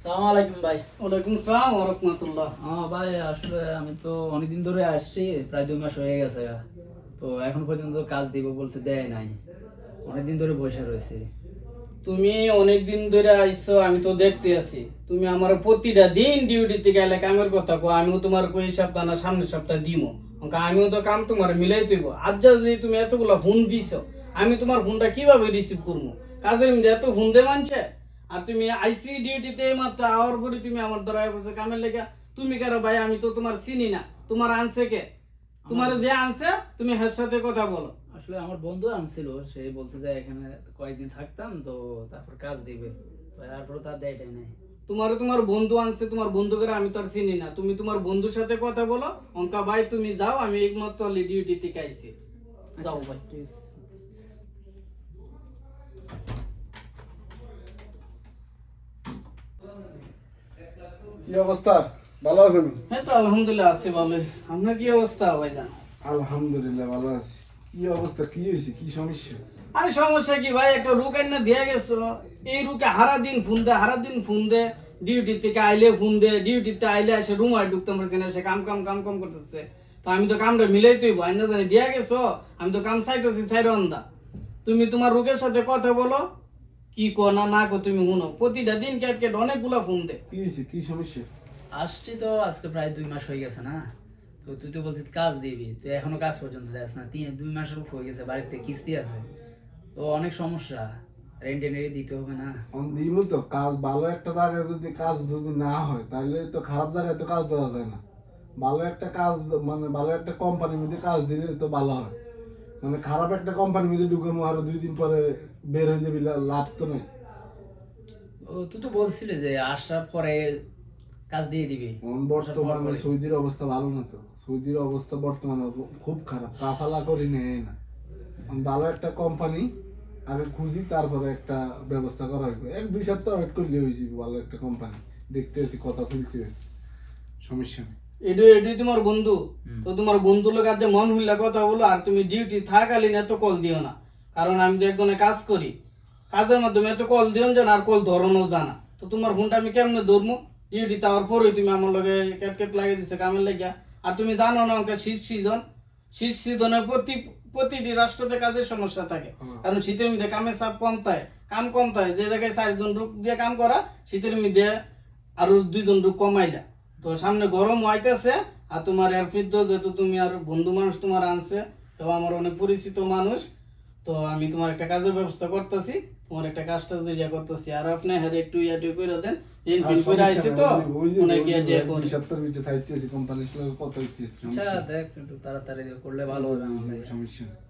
সালাম আলাইকুম ভাই। ওয়ালাইকুম আসসালাম ওয়া রাহমাতুল্লাহ। ভাই আসলে আমি তো অনেকদিন ধরে আসছি, প্রায় 2 মাস হয়ে গেছে। তো এখন পর্যন্ত কাজ দিব বলছে, দেয় নাই। অনেকদিন ধরে বসে রয়েছে। তুমি অনেক দিন ধরে আইছো, আমি তো দেখতে আছি। তুমি আমার প্রতিটা দিন ডিউটিতে গেলে কামের কথা কো, আমিও তোমার কই এই সপ্তাহ না সামনের সপ্তাহ দিমো। আমিও তো কাম তোমার মিলাই তৈব। আজ যদি তুমি এতগুলা ফোন দিছো, আমি তোমার ফোনটা কিভাবে রিসিভ করবো? কাজের মধ্যে এত ফোন দে মানছে। আর তুমি আইসি ডিউটিতে মাত্র আওয়ার পরে তুমি আমার দ্বারা বসে কামের লেগে। তুমি কারো ভাই, আমি তো তোমার চিনি না। তোমার আনছে কে? তোমার যে আনছে তুমি হের সাথে কথা বলো। আসলে আমার বন্ধু আনছিল, সে বলছে যে এখানে কয়েকদিন থাকতাম তো, তারপর কাজ দিবে। তারপর তার দেয়টাই নাই। তোমার বন্ধু আনছে, তোমার বন্ধুকে আমি তো আর চিনি না। তুমি তোমার বন্ধুর সাথে কথা বলো। অঙ্কা ভাই তুমি যাও, আমি একমাত্র ডিউটি থেকে আইছি। যাও ভাই। ঠিক আছে। কি অবস্থা? ভালো আছেন? হ্যাঁ তো আলহামদুলিল্লাহ আছি ভালো। আপনার কি অবস্থা ভাইজান? আলহামদুলিল্লাহ ভালো আছি। কি অবস্থা, কি হয়েছে, কি সমস্যা? আরে সমস্যা কি ভাই, একটা রুক আইনা দিয়ে গেছো। এই রুকে হারা দিন ফোন দে। ডিউটি থেকে আইলে ফোন দে, ডিউটিতে আইলে এসে রুম আর ঢুকতে পারছি না, সে কাম করতেছে। তো আমি তো কামটা মিলাই তুই আইনা জানি দিয়া গেছো। আমি তো কাম চাইতেছি সাইড অন্দা। তুমি তোমার রুকের সাথে কথা বলো। কি কো না না কো তুমি শুনো। প্রতিটা দিন কেট কেট অনেকগুলা ফোন দে। কি হয়েছে, কি সমস্যা? আসছি তো আজকে প্রায় 2 মাস হয়ে গেছে না। তো তুই তো বলছিস কাজ দিবি, তুই এখনো কাজ পর্যন্ত দেস না। 2 মাসের উপর হয়ে গেছে, বাড়িতে কিস্তি আছে। তো অনেক সমস্যা, রেন্ট এনে দিতে হবে না। দিমু তো কাজ, ভালো একটা জায়গায় যদি কাজ যদি না হয় তাহলে তো খারাপ জায়গায় তো কাজ দেওয়া যায় না। ভালো একটা কাজ মানে ভালো একটা কোম্পানির মধ্যে কাজ দিলে তো ভালো হয়। মানে খারাপ একটা কোম্পানির মধ্যে ঢুকে আরো 2 দিন পরে বের হয়ে যাবি, লাভ তো নেই। ও তুই তো বলছিলি যে আসার পরে কাজ দিয়ে দিবি। বর্তমানে সৌদির অবস্থা ভালো না তো। সৌদির অবস্থা বর্তমানে খুব খারাপ, কাফালা করি নেই না। ভালো একটা কোম্পানি আগে খুঁজি, তারপরে একটা ব্যবস্থা করা হইবে। 1-2 সপ্তাহ ওয়েট করলে হয়ে যাবে। ভালো একটা কোম্পানি দেখতে আছি, কথা বলতে আছি, সমস্যা নেই। এটাই তোমার বন্ধু। তো তোমার বন্ধু লোক আজ মন হইলা কথা বলো। আর তুমি ডিউটি থাকালীন এত কল দিও না, কারণ আমি তো একজনে কাজ করি। কাজের মাধ্যমে এত কল দিও না, আর কল ধরনও জানা। তো তোমার ফোনটা আমি কেমনে ধরবো? ডিউটি তাওয়ার পরেই তুমি আমার লগে ক্যাট ক্যাট লাগিয়ে দিছে কামের লাগিয়া। আর তুমি জানো না ওকে শীত সিজনে প্রতিটি রাষ্ট্রতে কাজের সমস্যা থাকে। কারণ শীতের মধ্যে কামের চাপ কাম কম থাকে। যে জায়গায় 4 জন লোক দিয়ে কাম করা, শীতের মধ্যে আরো 2 জন লোক কমাইলা। তো সামনে গরম হইতেছে। আর তোমার এয়ারফিট যেহেতু তুমি আর বন্ধু মানুষ তোমার আনছে, তো আমার অনেক পরিচিত মানুষ। তো আমি তোমার একটা কাজের ব্যবস্থা করতেছি, তোমার একটা কাজটা যে করতেছি। আর আপনি হ্যাঁ একটু ইয়াটু করে দেন। ইনফিল করে আইছে তো অনেক ইয়াটু করে। 2 সপ্তাহের ভিতরে চাইতেছি কোম্পানির সাথে কথা হইতেছে। আচ্ছা দেখ, একটু তাড়াতাড়ি করলে ভালো হবে আমাদের। সমস্যা নেই,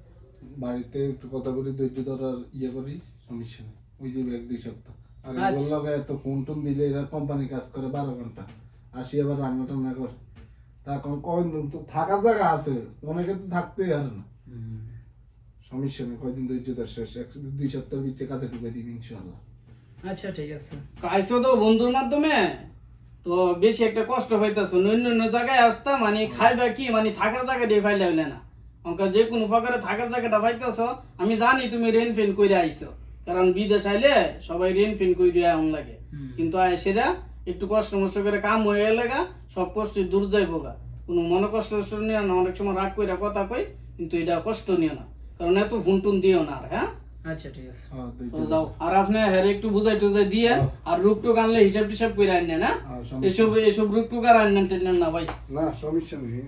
বাড়িতে একটু কথা বলি, ধৈর্য ধরার করিস, সমস্যা নেই। ওই যে 1-2 সপ্তাহ আর এগুলোর লগে এত ফোন টোন দিলে এরা কোম্পানি কাজ করে 12 ঘন্টা, আসি আবার রান্না টান্না করে। তা কয়দিন তো থাকার জায়গা আছে, অনেকে তো থাকতেই আর না। সমস্যা নেই, কয়দিন ধৈর্য ধর, শেষ 1-2 সপ্তাহের ভিতরে কাজে ঢুকে দিবি ইনশাআল্লাহ। আচ্ছা ঠিক আছে। আইসো তো বন্ধুর মাধ্যমে, তো বেশি একটা কষ্ট হইতেছে। অন্য জায়গায় আসতাম মানে খাইবা কি মানে থাকার জায়গা দিয়ে পাইলে হইলে না। অঙ্কা যে কোনো প্রকারে থাকার জায়গাটা পাইতেছ। আমি জানি তুমি রেন ফেন করে আইছো, কারণ বিদেশ আইলে সবাই রেন ফেন করে এমন লাগে। কিন্তু সেটা একটু কষ্ট মষ্ট করে কাম হয়ে গেলে সব কষ্ট দূর যাইব গা। কোনো মনে কষ্ট নিও না। অনেক সময় রাগ করে কথা কই, কিন্তু এটা কষ্ট নিও না, কারণ এত ফোন টুন দিও না। হ্যাঁ আচ্ছা ঠিক আছে। তো যাও। আর আপনি হ্যাঁ একটু বুঝাই টুজাই দিয়ে। আর রুক টুক আনলে হিসাব টিসাব করে আনেন না। এসব রুক টুক আর আনেন না ভাই। না সমস্যা নেই।